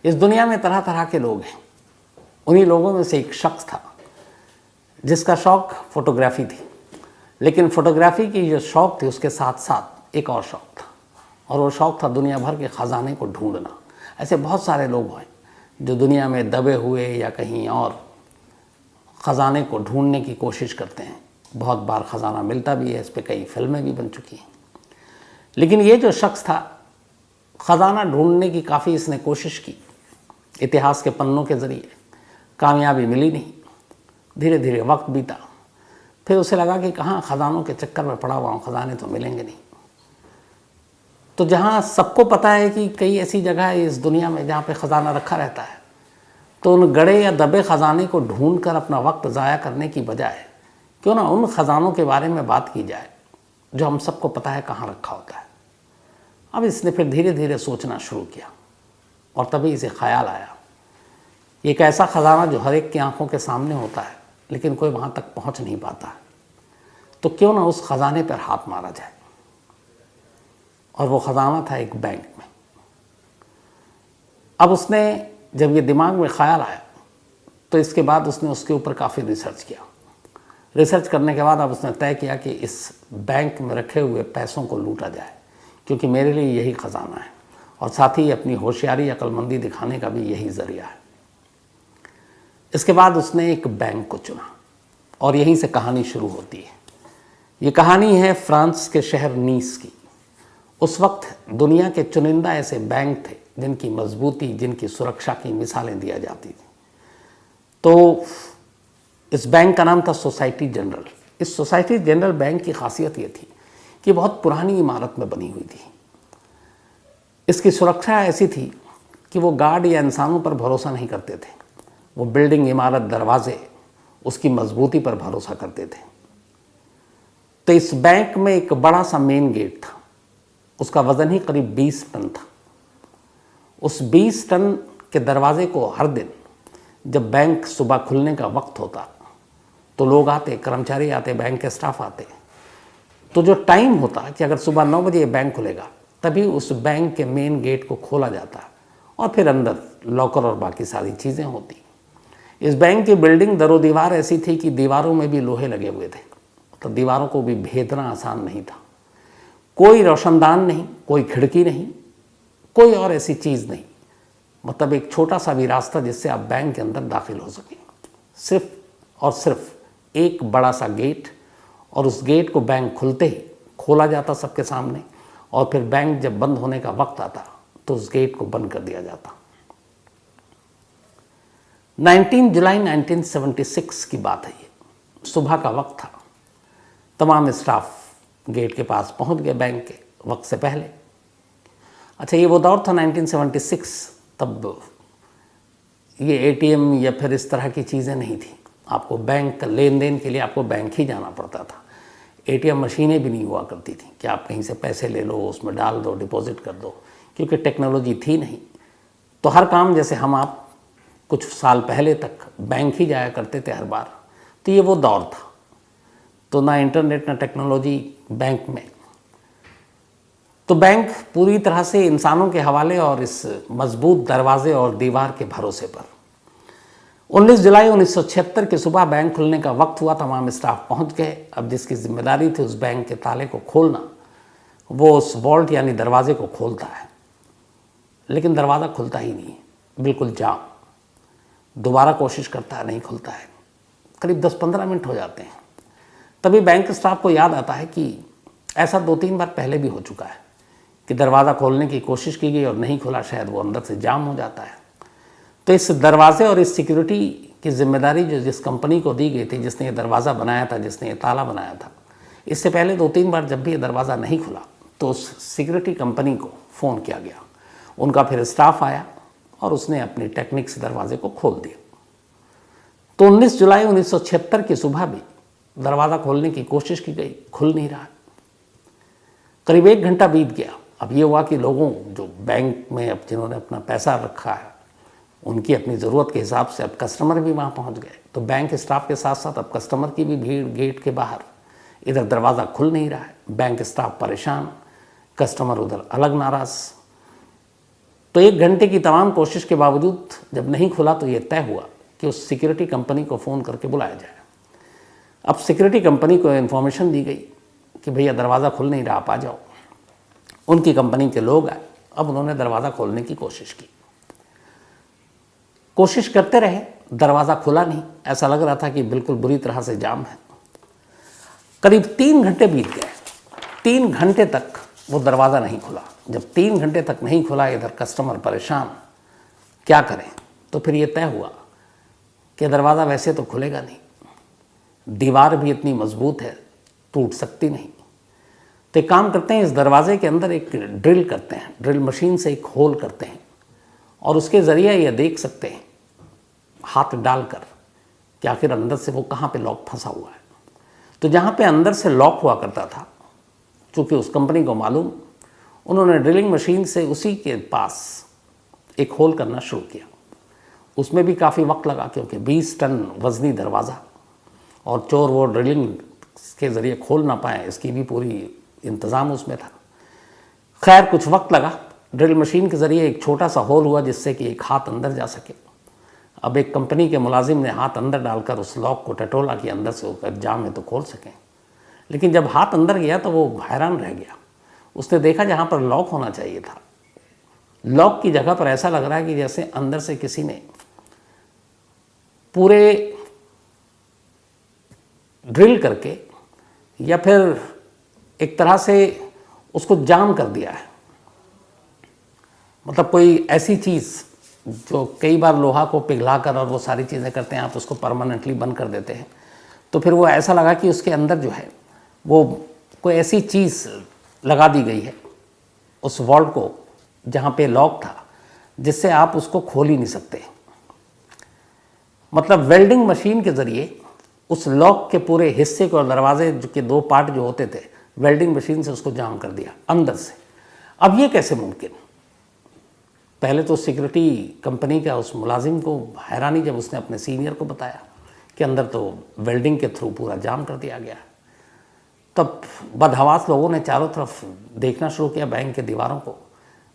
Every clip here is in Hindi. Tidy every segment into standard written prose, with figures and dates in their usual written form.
इस दुनिया में तरह तरह के लोग हैं। उन्हीं लोगों में से एक शख्स था जिसका शौक़ फ़ोटोग्राफ़ी थी, लेकिन फ़ोटोग्राफ़ी की जो शौक़ थी उसके साथ साथ एक और शौक़ था, और वो शौक़ था दुनिया भर के ख़जाने को ढूंढना। ऐसे बहुत सारे लोग हैं जो दुनिया में दबे हुए या कहीं और ख़जाने को ढूंढने की कोशिश करते हैं। बहुत बार ख़जाना मिलता भी है, इस पर कई फिल्में भी बन चुकी हैं। लेकिन ये जो शख्स था, ख़जाना ढूंढने की काफ़ी इसने कोशिश की, इतिहास के पन्नों के ज़रिए कामयाबी मिली नहीं। धीरे धीरे वक्त बीता, फिर उसे लगा कि कहाँ ख़जानों के चक्कर में पड़ा हुआ हूँ, ख़जाने तो मिलेंगे नहीं। तो जहाँ सबको पता है कि कई ऐसी जगह है इस दुनिया में जहाँ पे ख़जाना रखा रहता है, तो उन गड़े या दबे ख़जाने को ढूंढ कर अपना वक्त ज़ाया करने की बजाय क्यों ना उन ख़जानों के बारे में बात की जाए जो हम सबको पता है कहाँ रखा होता है। अब इसने फिर धीरे धीरे सोचना शुरू किया, और तभी इसे ख्याल आया, एक ऐसा ख़जाना जो हर एक की आंखों के सामने होता है लेकिन कोई वहाँ तक पहुँच नहीं पाता है, तो क्यों ना उस ख़जाने पर हाथ मारा जाए। और वो ख़जाना था एक बैंक में। अब उसने जब ये दिमाग में ख्याल आया तो इसके बाद उसने उसके ऊपर काफ़ी रिसर्च किया। रिसर्च करने के बाद अब उसने तय किया कि इस बैंक में रखे हुए पैसों को लूटा जाए, क्योंकि मेरे लिए यही ख़जाना है, और साथ ही अपनी होशियारी अक्लमंदी दिखाने का भी यही ज़रिया है। इसके बाद उसने एक बैंक को चुना, और यहीं से कहानी शुरू होती है। ये कहानी है फ्रांस के शहर नीस की। उस वक्त दुनिया के चुनिंदा ऐसे बैंक थे जिनकी मजबूती, जिनकी सुरक्षा की मिसालें दिया जाती थी। तो इस बैंक का नाम था सोसाइटी जनरल। इस सोसाइटी जनरल बैंक की खासियत ये थी कि बहुत पुरानी इमारत में बनी हुई थी। इसकी सुरक्षा ऐसी थी कि वो गार्ड या इंसानों पर भरोसा नहीं करते थे, वो बिल्डिंग, इमारत, दरवाजे, उसकी मजबूती पर भरोसा करते थे। तो इस बैंक में एक बड़ा सा मेन गेट था, उसका वज़न ही करीब 20 टन था। उस 20 टन के दरवाजे को हर दिन जब बैंक सुबह खुलने का वक्त होता तो लोग आते, कर्मचारी आते, बैंक के स्टाफ आते। तो जो टाइम होता कि अगर सुबह 9 बजे बैंक खुलेगा, तभी उस बैंक के मेन गेट को खोला जाता और फिर अंदर लॉकर और बाकी सारी चीज़ें होती। इस बैंक की बिल्डिंग दरो दीवार ऐसी थी कि दीवारों में भी लोहे लगे हुए थे, तो दीवारों को भी भेदना आसान नहीं था। कोई रोशनदान नहीं, कोई खिड़की नहीं, कोई और ऐसी चीज़ नहीं, मतलब एक छोटा सा भी रास्ता जिससे आप बैंक के अंदर दाखिल हो सकें। सिर्फ और सिर्फ एक बड़ा सा गेट, और उस गेट को बैंक खुलते ही खोला जाता सबके सामने, और फिर बैंक जब बंद होने का वक्त आता तो उस गेट को बंद कर दिया जाता। 19 जुलाई 1976 की बात है ये। सुबह का वक्त था, तमाम स्टाफ गेट के पास पहुंच गए बैंक के वक्त से पहले। अच्छा, ये वो दौर था 1976, तब ये एटीएम या फिर इस तरह की चीज़ें नहीं थी। आपको बैंक लेन देन के लिए आपको बैंक ही जाना पड़ता था। एटीएम मशीनें भी नहीं हुआ करती थी कि आप कहीं से पैसे ले लो, उसमें डाल दो, डिपॉजिट कर दो, क्योंकि टेक्नोलॉजी थी नहीं। तो हर काम, जैसे हम आप कुछ साल पहले तक बैंक ही जाया करते थे हर बार, तो ये वो दौर था। तो ना इंटरनेट ना टेक्नोलॉजी बैंक में। तो बैंक पूरी तरह से इंसानों के हवाले और इस मजबूत दरवाजे और दीवार के भरोसे पर। 19 जुलाई 1976 की सुबह बैंक खुलने का वक्त हुआ, तमाम स्टाफ पहुंच गए। अब जिसकी जिम्मेदारी थी उस बैंक के ताले को खोलना, वो उस वॉल्ट यानी दरवाजे को खोलता है, लेकिन दरवाज़ा खुलता ही नहीं, बिल्कुल जाम। दोबारा कोशिश करता है, नहीं खुलता है। करीब 10-15 मिनट हो जाते हैं। तभी बैंक स्टाफ को याद आता है कि ऐसा 2-3 बार पहले भी हो चुका है कि दरवाज़ा खोलने की कोशिश की गई और नहीं खुला, शायद वो अंदर से जाम हो जाता है। तो इस दरवाजे और इस सिक्योरिटी की जिम्मेदारी जो जिस कंपनी को दी गई थी, जिसने ये दरवाज़ा बनाया था, जिसने ये ताला बनाया था, इससे पहले 2-3 बार जब भी ये दरवाज़ा नहीं खुला तो उस सिक्योरिटी कंपनी को फ़ोन किया गया। उनका फिर स्टाफ आया और उसने अपनी टेक्निक से दरवाजे को खोल दिया। तो 19 जुलाई 1976 की सुबह भी दरवाज़ा खोलने की कोशिश की गई, खुल नहीं रहा। करीब 1 घंटा बीत गया। अब ये हुआ कि लोगों जो बैंक में अब जिन्होंने अपना पैसा रखा है, उनकी अपनी ज़रूरत के हिसाब से अब कस्टमर भी वहाँ पहुँच गए। तो बैंक स्टाफ के साथ साथ अब कस्टमर की भी भीड़ गेट के बाहर। इधर दरवाज़ा खुल नहीं रहा है, बैंक स्टाफ परेशान, कस्टमर उधर अलग नाराज़। तो 1 घंटे की तमाम कोशिश के बावजूद जब नहीं खुला तो ये तय हुआ कि उस सिक्योरिटी कंपनी को फ़ोन करके बुलाया जाए। अब सिक्योरिटी कंपनी को इन्फॉर्मेशन दी गई कि भैया दरवाज़ा खुल नहीं रहा, आप आ जाओ। उनकी कंपनी के लोग आए। अब उन्होंने दरवाज़ा खोलने की कोशिश की, कोशिश करते रहे, दरवाज़ा खुला नहीं। ऐसा लग रहा था कि बिल्कुल बुरी तरह से जाम है। करीब 3 घंटे बीत गए। 3 घंटे तक वो दरवाज़ा नहीं खुला। जब 3 घंटे तक नहीं खुला, इधर कस्टमर परेशान, क्या करें। तो फिर ये तय हुआ कि दरवाज़ा वैसे तो खुलेगा नहीं, दीवार भी इतनी मजबूत है, टूट सकती नहीं। तो एक काम करते हैं, इस दरवाजे के अंदर एक ड्रिल करते हैं, ड्रिल मशीन से एक होल करते हैं और उसके ज़रिए ये देख सकते हैं हाथ डालकर कि आखिर अंदर से वो कहाँ पे लॉक फंसा हुआ है। तो जहाँ पे अंदर से लॉक हुआ करता था, चूँकि उस कंपनी को मालूम, उन्होंने ड्रिलिंग मशीन से उसी के पास एक होल करना शुरू किया। उसमें भी काफ़ी वक्त लगा, क्योंकि 20 टन वज़नी दरवाज़ा और चोर वो ड्रिलिंग के ज़रिए खोल ना पाए, इसकी भी पूरी इंतज़ाम उसमें था। खैर कुछ वक्त लगा। ड्रिल मशीन के ज़रिए एक छोटा सा होल हुआ जिससे कि एक हाथ अंदर जा सके। अब एक कंपनी के मुलाजिम ने हाथ अंदर डालकर उस लॉक को टटोला कि अंदर से होकर जाम है तो खोल सकें। लेकिन जब हाथ अंदर गया तो वो हैरान रह गया। उसने देखा जहाँ पर लॉक होना चाहिए था, लॉक की जगह पर ऐसा लग रहा है कि जैसे अंदर से किसी ने पूरे ड्रिल करके या फिर एक तरह से उसको जाम कर दिया है। मतलब कोई ऐसी चीज़ जो कई बार लोहा को पिघलाकर और वो सारी चीज़ें करते हैं, आप उसको परमानेंटली बंद कर देते हैं। तो फिर वो ऐसा लगा कि उसके अंदर जो है वो कोई ऐसी चीज़ लगा दी गई है उस वॉल्ट को जहाँ पे लॉक था, जिससे आप उसको खोल ही नहीं सकते। मतलब वेल्डिंग मशीन के ज़रिए उस लॉक के पूरे हिस्से को और दरवाजे के 2 पार्ट जो होते थे, वेल्डिंग मशीन से उसको जाम कर दिया अंदर से। अब ये कैसे मुमकिन? पहले तो सिक्योरिटी कंपनी का उस मुलाजिम को हैरानी जब उसने अपने सीनियर को बताया कि अंदर तो वेल्डिंग के थ्रू पूरा जाम कर दिया गया। तब बदहवास लोगों ने चारों तरफ देखना शुरू किया, बैंक के दीवारों को,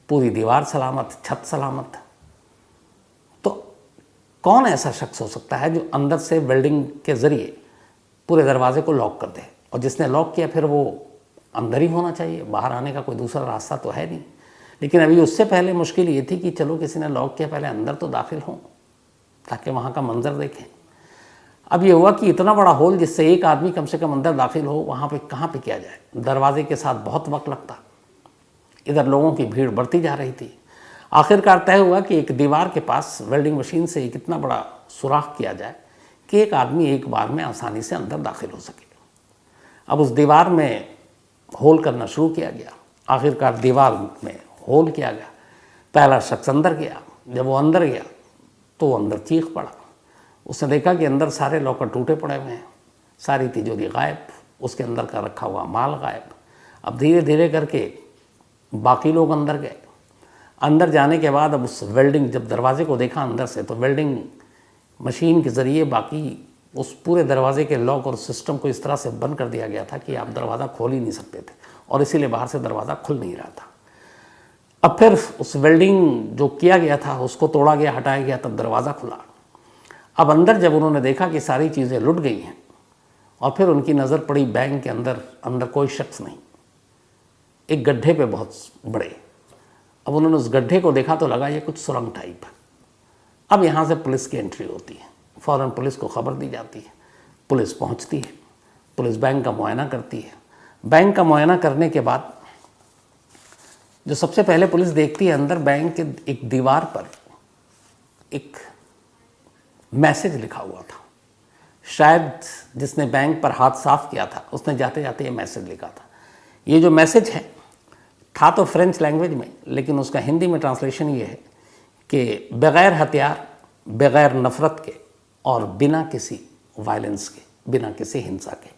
पूरी दीवार सलामत, छत सलामत। तो कौन ऐसा शख्स हो सकता है जो अंदर से वेल्डिंग के ज़रिए पूरे दरवाजे को लॉक कर दे? और जिसने लॉक किया फिर वो अंदर ही होना चाहिए, बाहर आने का कोई दूसरा रास्ता तो है नहीं। लेकिन अभी उससे पहले मुश्किल ये थी कि चलो किसी ने लॉक किया, पहले अंदर तो दाखिल हों ताकि वहाँ का मंजर देखें। अब ये हुआ कि इतना बड़ा होल जिससे एक आदमी कम से कम अंदर दाखिल हो, वहाँ पे कहाँ पे किया जाए? दरवाजे के साथ बहुत वक्त लगता। इधर लोगों की भीड़ बढ़ती जा रही थी। आखिरकार तय हुआ कि एक दीवार के पास वेल्डिंग मशीन से एक इतना बड़ा सुराख किया जाए कि एक आदमी एक बार में आसानी से अंदर दाखिल हो सके। अब उस दीवार में होल करना शुरू किया गया। आखिरकार दीवार में होल किया गया। पहला शख्स अंदर गया। जब वो अंदर गया तो वो अंदर चीख पड़ा। उसने देखा कि अंदर सारे लॉकर टूटे पड़े हुए हैं, सारी तिजोरी गायब, उसके अंदर का रखा हुआ माल गायब। अब धीरे धीरे करके बाकी लोग अंदर गए। अंदर जाने के बाद अब उस वेल्डिंग, जब दरवाजे को देखा अंदर से, तो वेल्डिंग मशीन के ज़रिए बाकी उस पूरे दरवाजे के लॉक और सिस्टम को इस तरह से बंद कर दिया गया था कि आप दरवाज़ा खोल ही नहीं सकते थे, और इसीलिए बाहर से दरवाज़ा खुल नहीं रहा था। अब फिर उस वेल्डिंग जो किया गया था उसको तोड़ा गया, हटाया गया, तब दरवाज़ा खुला। अब अंदर जब उन्होंने देखा कि सारी चीज़ें लुट गई हैं, और फिर उनकी नज़र पड़ी बैंक के अंदर कोई शख्स नहीं, एक गड्ढे पे बहुत बड़े। अब उन्होंने उस गड्ढे को देखा तो लगा ये कुछ सुरंग टाइप है। अब यहाँ से पुलिस की एंट्री होती है। फ़ौरन पुलिस को खबर दी जाती है। पुलिस पहुँचती है। पुलिस बैंक का मुआयना करती है। बैंक का मुआयना करने के बाद जो सबसे पहले पुलिस देखती है, अंदर बैंक के एक दीवार पर एक मैसेज लिखा हुआ था। शायद जिसने बैंक पर हाथ साफ किया था उसने जाते जाते ये मैसेज लिखा था। ये जो मैसेज है था तो फ्रेंच लैंग्वेज में, लेकिन उसका हिंदी में ट्रांसलेशन ये है कि बग़ैर हथियार, बग़ैर नफ़रत के और बिना किसी वायलेंस के, बिना किसी हिंसा के।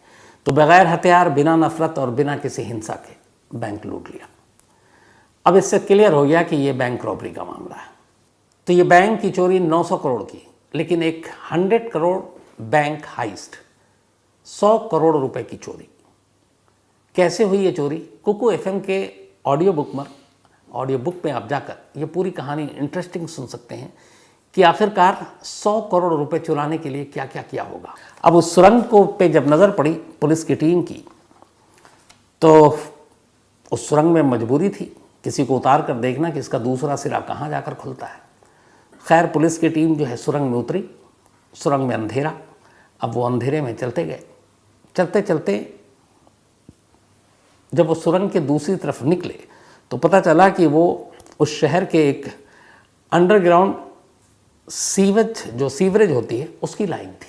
तो बग़ैर हथियार, बिना नफ़रत और बिना किसी हिंसा के बैंक लूट लिया। अब इससे क्लियर हो गया कि ये बैंक रॉबरी का मामला है। तो ये बैंक की चोरी 900 करोड़ की, लेकिन एक 100 करोड़ बैंक हाइस्ट, 100 करोड़ रुपए की चोरी। कैसे हुई ये चोरी? कुकू एफएम के ऑडियो बुक में ऑडियो बुक में आप जाकर ये पूरी कहानी इंटरेस्टिंग सुन सकते हैं कि आखिरकार 100 करोड़ रुपए चुराने के लिए क्या क्या किया होगा। अब उस सुरंग को पे जब नज़र पड़ी पुलिस की टीम की, तो उस सुरंग में मजबूरी थी किसी को उतार कर देखना कि इसका दूसरा सिरा कहाँ जाकर खुलता है। खैर पुलिस की टीम जो है सुरंग में उतरी। सुरंग में अंधेरा। अब वो अंधेरे में चलते गए। चलते चलते जब वो सुरंग के दूसरी तरफ निकले तो पता चला कि वो उस शहर के एक अंडरग्राउंड सीवरेज होती है उसकी लाइन थी,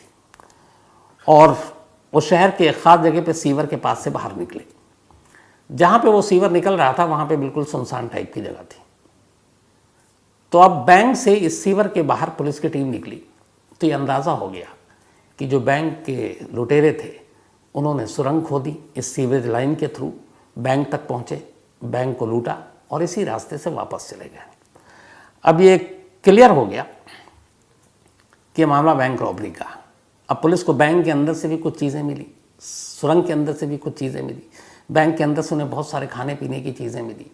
और वो शहर के एक ख़ास जगह पे सीवर के पास से बाहर निकले। जहाँ पे वो सीवर निकल रहा था वहाँ पे बिल्कुल सुनसान टाइप की जगह थी। तो अब बैंक से इस सीवर के बाहर पुलिस की टीम निकली तो ये अंदाज़ा हो गया कि जो बैंक के लुटेरे थे उन्होंने सुरंग खोदी, इस सीवरेज लाइन के थ्रू बैंक तक पहुँचे, बैंक को लूटा और इसी रास्ते से वापस चले गए। अब ये क्लियर हो गया कि मामला बैंक रॉबरी का। अब पुलिस को बैंक के अंदर से भी कुछ चीज़ें मिली, सुरंग के अंदर से भी कुछ चीज़ें मिली, बैंक के अंदर से उन्हें बहुत सारे खाने पीने की चीज़ें मिली,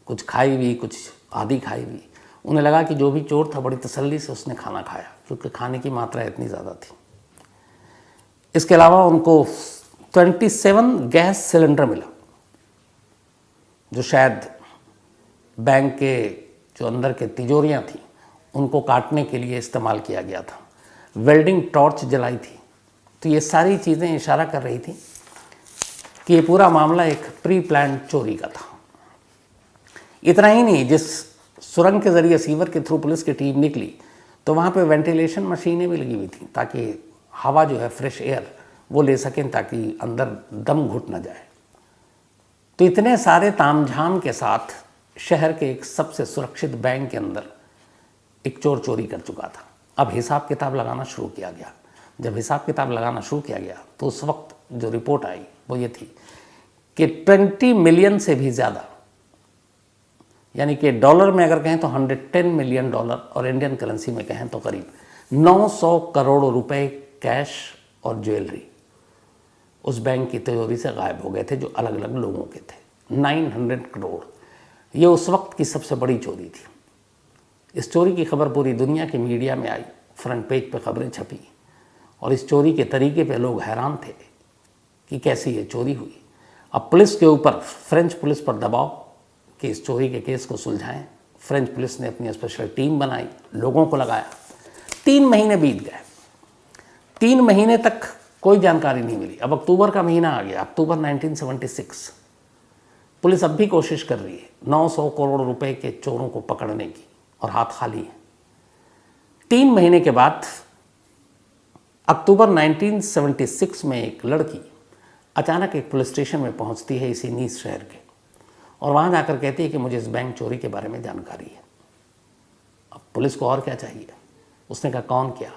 कुछ खाई हुई कुछ आधी खाई हुई। उन्हें लगा कि जो भी चोर था बड़ी तसल्ली से उसने खाना खाया क्योंकि खाने की मात्रा इतनी ज़्यादा थी। इसके अलावा उनको 27 गैस सिलेंडर मिला जो शायद बैंक के जो अंदर के तिजोरियाँ थीं उनको काटने के लिए इस्तेमाल किया गया था। वेल्डिंग टॉर्च जलाई थी। तो ये सारी चीज़ें इशारा कर रही थी कि ये पूरा मामला एक प्री प्लान चोरी का था। इतना ही नहीं, जिस सुरंग के ज़रिए सीवर के थ्रू पुलिस की टीम निकली तो वहाँ पे वेंटिलेशन मशीनें भी लगी हुई थी ताकि हवा जो है फ्रेश एयर वो ले सकें ताकि अंदर दम घुट न जाए। तो इतने सारे तामझाम के साथ शहर के एक सबसे सुरक्षित बैंक के अंदर एक चोर चोरी कर चुका था। अब हिसाब किताब लगाना शुरू किया गया। जब हिसाब किताब लगाना शुरू किया गया तो उस वक्त जो रिपोर्ट आई वो ये थी कि 20 मिलियन से भी ज़्यादा, यानी कि डॉलर में अगर कहें तो 110 मिलियन डॉलर और इंडियन करेंसी में कहें तो करीब 900 करोड़ रुपए कैश और ज्वेलरी उस बैंक की तिजोरी से गायब हो गए थे जो अलग अलग लोगों के थे। 900 करोड़, ये उस वक्त की सबसे बड़ी चोरी थी। इस चोरी की खबर पूरी दुनिया के मीडिया में आई, फ्रंट पेज पे खबरें छपी और इस चोरी के तरीके पे लोग हैरान थे कि कैसे ये चोरी हुई। अब पुलिस के ऊपर, फ्रेंच पुलिस पर दबाव कि इस चोरी के केस को सुलझाएं। फ्रेंच पुलिस ने अपनी स्पेशल टीम बनाई, लोगों को लगाया। 3 महीने बीत गए। 3 महीने तक कोई जानकारी नहीं मिली। अब अक्टूबर का महीना आ गया, अक्टूबर 1976। पुलिस अब भी कोशिश कर रही है 900 करोड़ रुपए के चोरों को पकड़ने की और हाथ खाली है। 3 महीने के बाद अक्टूबर 1976 में एक लड़की अचानक एक पुलिस स्टेशन में पहुंचती है इसी नीस शहर के, और वहां जाकर कहती है कि मुझे इस बैंक चोरी के बारे में जानकारी है। अब पुलिस को और क्या चाहिए। उसने कहा कौन क्या।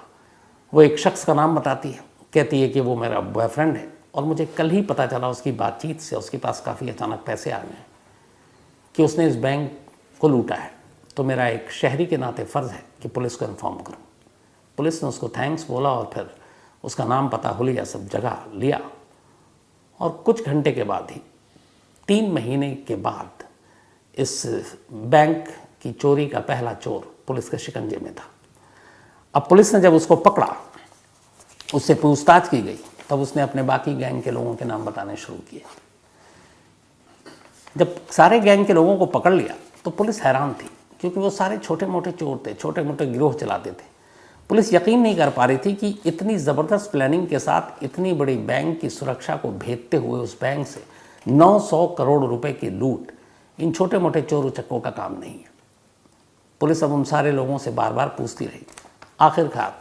वो एक शख्स का नाम बताती है, कहती है कि वो मेरा बॉयफ्रेंड है और मुझे कल ही पता चला उसकी बातचीत से उसके पास काफ़ी अचानक पैसे आ गए कि उसने इस बैंक को लूटा है। तो मेरा एक शहरी के नाते फ़र्ज़ है कि पुलिस को इन्फॉर्म करूं। पुलिस ने उसको थैंक्स बोला और फिर उसका नाम पता हुलिया सब जगह लिया, और कुछ घंटे के बाद ही 3 महीने के बाद इस बैंक की चोरी का पहला चोर पुलिस के शिकंजे में था। अब पुलिस ने जब उसको पकड़ा, उससे पूछताछ की गई, तब उसने अपने बाकी गैंग के लोगों के नाम बताने शुरू किए। जब सारे गैंग के लोगों को पकड़ लिया तो पुलिस हैरान थी क्योंकि वो सारे छोटे मोटे चोर थे, छोटे मोटे गिरोह चलाते थे। पुलिस यकीन नहीं कर पा रही थी कि इतनी ज़बरदस्त प्लानिंग के साथ इतनी बड़ी बैंक की सुरक्षा को भेदते हुए उस बैंक से 900 करोड़ रुपए की लूट इन छोटे मोटे चोर उचक्कों का काम नहीं है। पुलिस अब उन सारे लोगों से बार बार पूछती रही। आखिरकार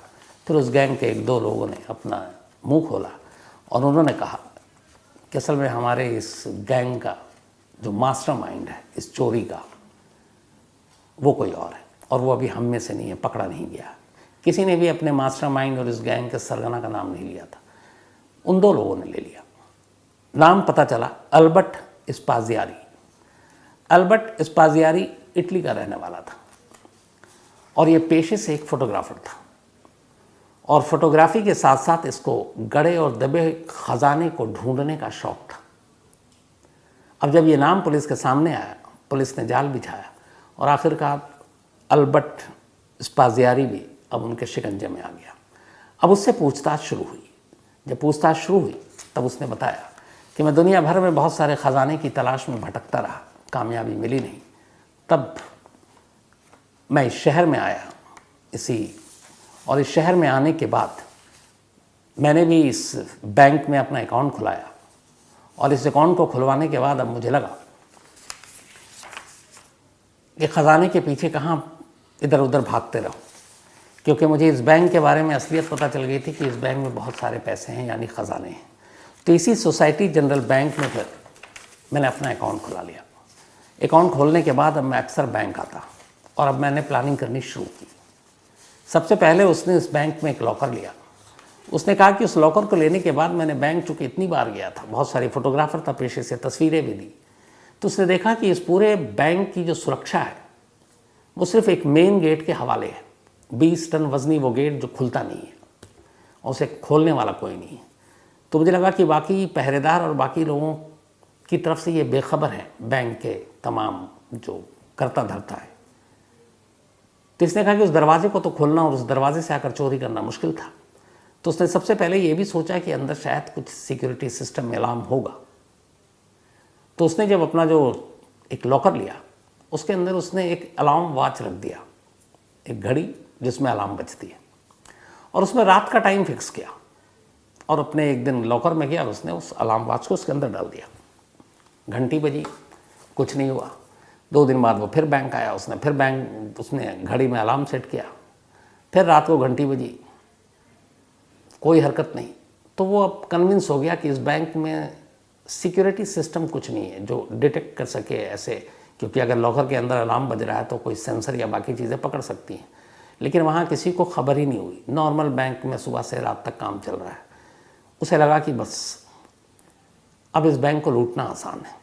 फिर उस गैंग के 1-2 लोगों ने अपना मुंह खोला और उन्होंने कहा कि असल में हमारे इस गैंग का जो मास्टरमाइंड है इस चोरी का, वो कोई और है और वो अभी हम में से नहीं है, पकड़ा नहीं गया। किसी ने भी अपने मास्टरमाइंड और इस गैंग के सरगना का नाम नहीं लिया था। उन 2 लोगों ने ले लिया। नाम पता चला अल्बर्ट स्पाजियारी। अल्बर्ट स्पाजियारी इटली का रहने वाला था और ये पेशे से एक फोटोग्राफर था, और फोटोग्राफी के साथ साथ इसको गड़े और दबे खजाने को ढूंढने का शौक था। अब जब ये नाम पुलिस के सामने आया, पुलिस ने जाल बिछाया और आखिरकार अल्बर्ट स्पाजियारी भी अब उनके शिकंजे में आ गया। अब उससे पूछताछ शुरू हुई। जब पूछताछ शुरू हुई तब उसने बताया कि मैं दुनिया भर में बहुत सारे ख़जाने की तलाश में भटकता रहा, कामयाबी मिली नहीं। तब मैं इस शहर में आया और इस शहर में आने के बाद मैंने भी इस बैंक में अपना अकाउंट खुलाया और इस अकाउंट को खुलवाने के बाद अब मुझे लगा कि ख़जाने के पीछे कहाँ इधर उधर भागते रहो, क्योंकि मुझे इस बैंक के बारे में असलियत पता चल गई थी कि इस बैंक में बहुत सारे पैसे हैं, यानी ख़जाने हैं। तो इसी सोसाइटी जनरल बैंक में फिर मैंने अपना अकाउंट खुला लिया। अकाउंट खोलने के बाद अब मैं अक्सर बैंक आता और अब मैंने प्लानिंग करनी शुरू की। सबसे पहले उसने इस बैंक में एक लॉकर लिया। उसने कहा कि उस लॉकर को लेने के बाद मैंने बैंक चूँकि इतनी बार गया था, बहुत सारे फोटोग्राफर था पेशे से, तस्वीरें भी ली, तो उसने देखा कि इस पूरे बैंक की जो सुरक्षा है वो सिर्फ एक मेन गेट के हवाले है। 20 टन वजनी वो गेट जो खुलता नहीं है और उसे खोलने वाला कोई नहीं है। तो मुझे लगा कि बाकी पहरेदार और बाकी लोगों की तरफ से ये बेखबर है बैंक के तमाम जो करता धरता है। तो इसने कहा कि उस दरवाजे को तो खोलना और उस दरवाजे से आकर चोरी करना मुश्किल था। तो उसने सबसे पहले ये भी सोचा कि अंदर शायद कुछ सिक्योरिटी सिस्टम में अलार्म होगा। तो उसने जब अपना जो एक लॉकर लिया उसके अंदर उसने एक अलार्म वॉच रख दिया, एक घड़ी जिसमें अलार्म बजती है, और उसमें रात का टाइम फिक्स किया और अपने एक दिन लॉकर में गया, उसने उस अलार्म वॉच को उसके अंदर डाल दिया। घंटी बजी, कुछ नहीं हुआ। 2 दिन बाद वो फिर बैंक आया, उसने घड़ी में अलार्म सेट किया, फिर रात को घंटी बजी, कोई हरकत नहीं। तो वो अब कन्विंस हो गया कि इस बैंक में सिक्योरिटी सिस्टम कुछ नहीं है जो डिटेक्ट कर सके ऐसे, क्योंकि अगर लॉकर के अंदर अलार्म बज रहा है तो कोई सेंसर या बाकी चीज़ें पकड़ सकती हैं, लेकिन वहाँ किसी को खबर ही नहीं हुई। नॉर्मल बैंक में सुबह से रात तक काम चल रहा है। उसे लगा कि बस अब इस बैंक को लूटना आसान है।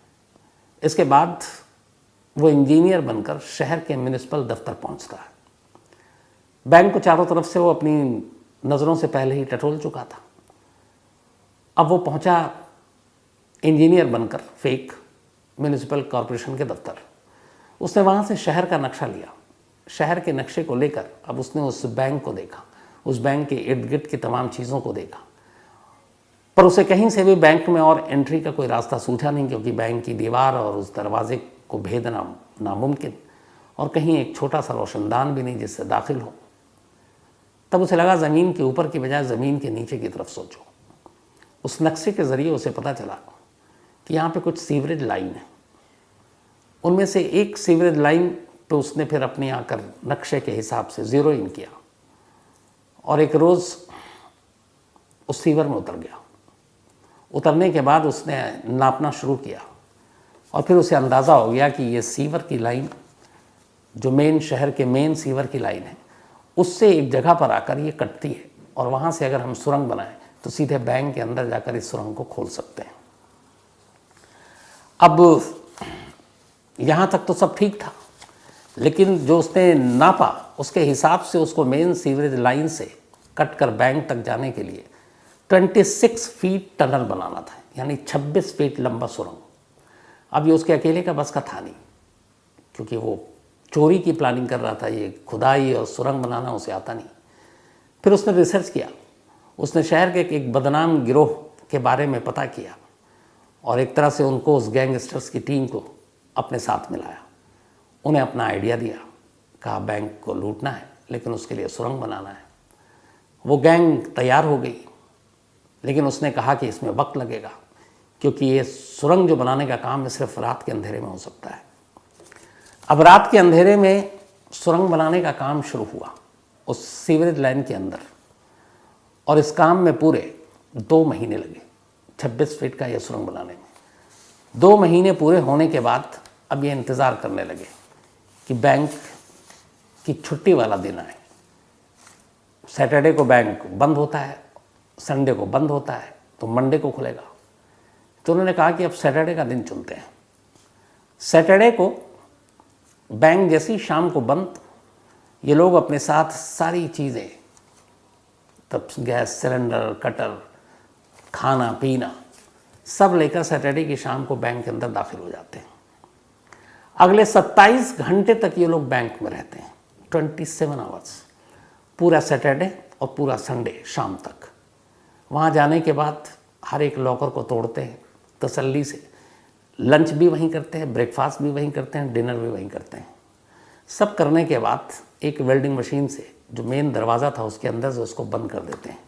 इसके बाद वो इंजीनियर बनकर शहर के म्युनिसिपल दफ्तर पहुंचता है। बैंक को चारों तरफ से वो अपनी नज़रों से पहले ही टटोल चुका था। अब वो पहुंचा इंजीनियर बनकर फेक म्युनिसिपल कॉरपोरेशन के दफ्तर। उसने वहाँ से शहर का नक्शा लिया। शहर के नक्शे को लेकर अब उसने उस बैंक को देखा, उस बैंक के इर्द गिर्द की तमाम चीज़ों को देखा, पर उसे कहीं से भी बैंक में और एंट्री का कोई रास्ता सूझा नहीं, क्योंकि बैंक की दीवार और उस दरवाजे को भेदना नामुमकिन, और कहीं एक छोटा सा रोशनदान भी नहीं जिससे दाखिल हो। तब उसे लगा ज़मीन के ऊपर की बजाय ज़मीन के नीचे की तरफ सोचो। उस नक्शे के ज़रिए उसे पता चला कि यहाँ पे कुछ सीवरेज लाइन है। उनमें से एक सीवरेज लाइन पे उसने फिर अपने आकर नक्शे के हिसाब से ज़ीरो इन किया और एक रोज़ उस सीवर में उतर गया। उतरने के बाद उसने नापना शुरू किया और फिर उसे अंदाज़ा हो गया कि ये सीवर की लाइन जो शहर के मेन सीवर की लाइन है उससे एक जगह पर आकर ये कटती है, और वहाँ से अगर हम सुरंग बनाएं तो सीधे बैंक के अंदर जाकर इस सुरंग को खोल सकते हैं। अब यहाँ तक तो सब ठीक था, लेकिन जो उसने नापा उसके हिसाब से उसको मेन सीवरेज लाइन से कट कर बैंक तक जाने के लिए 26 फीट टनल बनाना था, यानी 26 फीट लंबा सुरंग। अब ये उसके अकेले का बस का था नहीं, क्योंकि वो चोरी की प्लानिंग कर रहा था। ये खुदाई और सुरंग बनाना उसे आता नहीं। फिर उसने रिसर्च किया, उसने शहर के एक बदनाम गिरोह के बारे में पता किया और एक तरह से उनको, उस गैंगस्टर्स की टीम को अपने साथ मिलाया। उन्हें अपना आइडिया दिया, कहा बैंक को लूटना है लेकिन उसके लिए सुरंग बनाना है। वो गैंग तैयार हो गई, लेकिन उसने कहा कि इसमें वक्त लगेगा, क्योंकि ये सुरंग जो बनाने का काम है सिर्फ रात के अंधेरे में हो सकता है। अब रात के अंधेरे में सुरंग बनाने का काम शुरू हुआ उस सीवरेज लाइन के अंदर, और इस काम में पूरे 2 महीने लगे 26 फीट का यह सुरंग बनाने में। 2 महीने पूरे होने के बाद अब ये इंतज़ार करने लगे कि बैंक की छुट्टी वाला दिन आए। सैटरडे को बैंक बंद होता है, संडे को बंद होता है, तो मंडे को खुलेगा। तो उन्होंने कहा कि अब सैटरडे का दिन चुनते हैं। सैटरडे को बैंक जैसी शाम को बंद, ये लोग अपने साथ सारी चीज़ें, तब गैस सिलेंडर, कटर, खाना पीना सब लेकर सैटरडे की शाम को बैंक के अंदर दाखिल हो जाते हैं। अगले 27 घंटे तक ये लोग बैंक में रहते हैं, 27 आवर्स, पूरा सैटरडे और पूरा संडे शाम तक। वहाँ जाने के बाद हर एक लॉकर को तोड़ते हैं तसल्ली से, लंच भी वहीं करते हैं, ब्रेकफास्ट भी वहीं करते हैं, डिनर भी वहीं करते हैं। सब करने के बाद एक वेल्डिंग मशीन से जो मेन दरवाज़ा था उसके अंदर से उसको बंद कर देते हैं,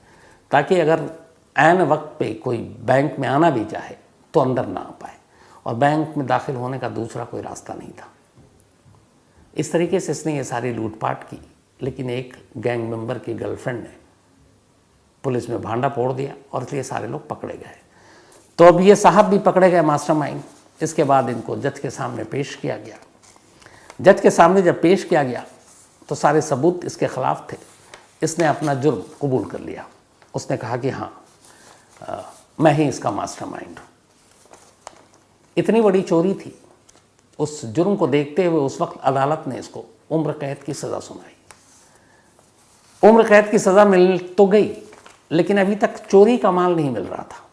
ताकि अगर ऐन वक्त पे कोई बैंक में आना भी चाहे तो अंदर ना आ पाए, और बैंक में दाखिल होने का दूसरा कोई रास्ता नहीं था। इस तरीके से इसने ये सारी लूटपाट की, लेकिन एक गैंग मेंबर की गर्लफ्रेंड ने पुलिस में भांडा फोड़ दिया और इसलिए सारे लोग पकड़े गए। तो अब ये साहब भी पकड़े गए, मास्टरमाइंड। इसके बाद इनको जज के सामने पेश किया गया। जज के सामने जब पेश किया गया तो सारे सबूत इसके खिलाफ थे। इसने अपना जुर्म कबूल कर लिया। उसने कहा कि हाँ, मैं ही इसका मास्टरमाइंड हूँ। इतनी बड़ी चोरी थी। उस जुर्म को देखते हुए उस वक्त अदालत ने इसको उम्र कैद की सज़ा सुनाई। उम्र कैद की सज़ा मिल तो गई, लेकिन अभी तक चोरी का माल नहीं मिल रहा था।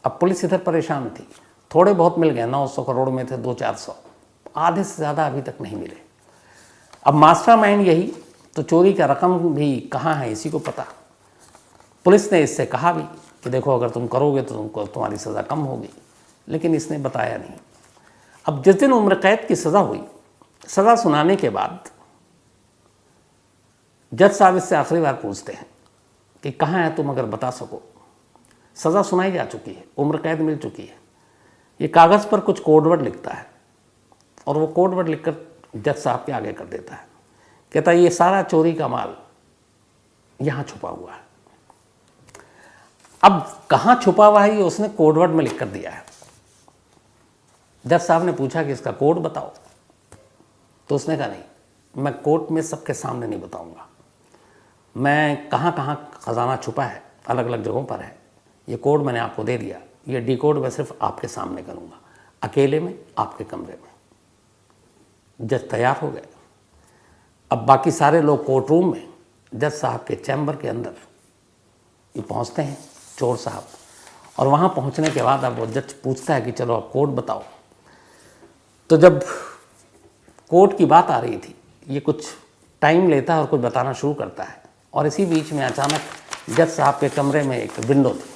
अब पुलिस इधर परेशान थी। थोड़े बहुत मिल गए, 900 करोड़ में थे 200-400, आधे से ज़्यादा अभी तक नहीं मिले। अब मास्टरमाइंड यही, तो चोरी का रकम भी कहाँ है इसी को पता। पुलिस ने इससे कहा भी कि देखो अगर तुम करोगे तो तुम्हारी सज़ा कम होगी, लेकिन इसने बताया नहीं। अब जिस दिन उम्र कैद की सज़ा हुई, सज़ा सुनाने के बाद जज साहब इससे आखिरी बार पूछते हैं कि कहाँ है तुम, अगर बता सको। सज़ा सुनाई जा चुकी है, उम्र कैद मिल चुकी है। ये कागज़ पर कुछ कोडवर्ड लिखता है और वो कोडवर्ड लिखकर जज साहब के आगे कर देता है। कहता है ये सारा चोरी का माल यहाँ छुपा हुआ है। अब कहाँ छुपा हुआ है ये उसने कोडवर्ड में लिख कर दिया है। जज साहब ने पूछा कि इसका कोड बताओ, तो उसने कहा नहीं, मैं कोर्ट में सबके सामने नहीं बताऊंगा। मैं कहाँ कहाँ ख़जाना छुपा है, अलग अलग जगहों पर है, ये कोड मैंने आपको दे दिया। ये डिकोड मैं सिर्फ आपके सामने करूँगा, अकेले में, आपके कमरे में। जज तैयार हो गए। अब बाकी सारे लोग कोर्ट रूम में, जज साहब के चैम्बर के अंदर ये पहुँचते हैं, चोर साहब। और वहाँ पहुँचने के बाद अब वो जज पूछता है कि चलो अब कोड बताओ। तो जब कोर्ट की बात आ रही थी, ये कुछ टाइम लेता है और कुछ बताना शुरू करता है। और इसी बीच में अचानक जज साहब के कमरे में एक विंडो थी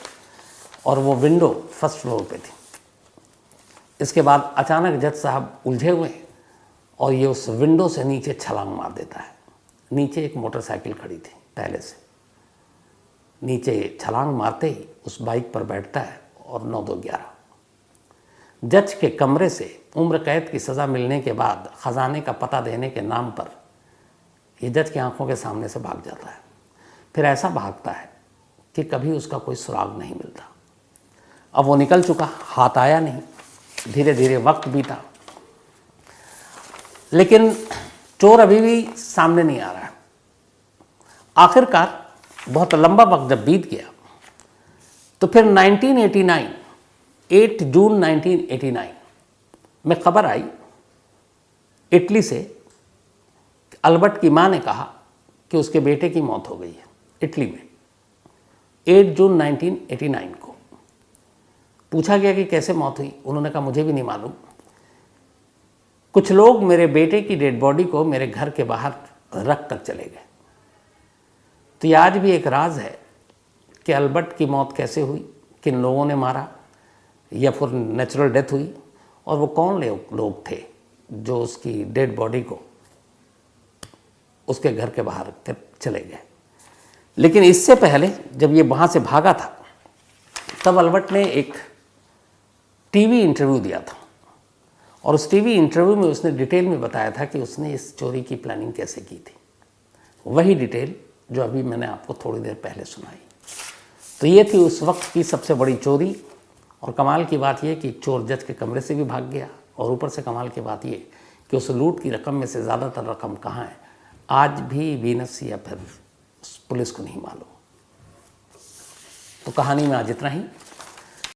और वो विंडो फर्स्ट फ्लोर पे थी। इसके बाद अचानक जज साहब उलझे हुए और ये उस विंडो से नीचे छलांग मार देता है। नीचे एक मोटरसाइकिल खड़ी थी पहले से, नीचे छलांग मारते ही उस बाइक पर बैठता है और 9-2-11 जज के कमरे से उम्र कैद की सज़ा मिलने के बाद ख़जाने का पता देने के नाम पर ये जज की आंखों के सामने से भाग जाता है। फिर ऐसा भागता है कि कभी उसका कोई सुराग नहीं मिलता। अब वो निकल चुका, हाथ आया नहीं। धीरे धीरे वक्त बीता, लेकिन चोर अभी भी सामने नहीं आ रहा है। आखिरकार बहुत लंबा वक्त जब बीत गया तो फिर 1989, 8 जून 1989 में खबर आई इटली से। अल्बर्ट की मां ने कहा कि उसके बेटे की मौत हो गई है इटली में। 8 जून 1989 को पूछा गया कि कैसे मौत हुई। उन्होंने कहा मुझे भी नहीं मालूम, कुछ लोग मेरे बेटे की डेड बॉडी को मेरे घर के बाहर रख कर चले गए। तो ये आज भी एक राज है कि अल्बर्ट की मौत कैसे हुई, किन लोगों ने मारा, या फिर नेचुरल डेथ हुई, और वो कौन लोग थे जो उसकी डेड बॉडी को उसके घर के बाहर रख कर चले गए। लेकिन इससे पहले जब ये वहाँ से भागा था तब अल्बर्ट ने एक टीवी इंटरव्यू दिया था, और उस टीवी इंटरव्यू में उसने डिटेल में बताया था कि उसने इस चोरी की प्लानिंग कैसे की थी। वही डिटेल जो अभी मैंने आपको थोड़ी देर पहले सुनाई। तो ये थी उस वक्त की सबसे बड़ी चोरी। और कमाल की बात यह कि चोर जज के कमरे से भी भाग गया, और ऊपर से कमाल की बात ये कि उस लूट की रकम में से ज़्यादातर रकम कहाँ है आज भी वीनस या फिर पुलिस को नहीं मालूम। तो कहानी में आज इतना ही।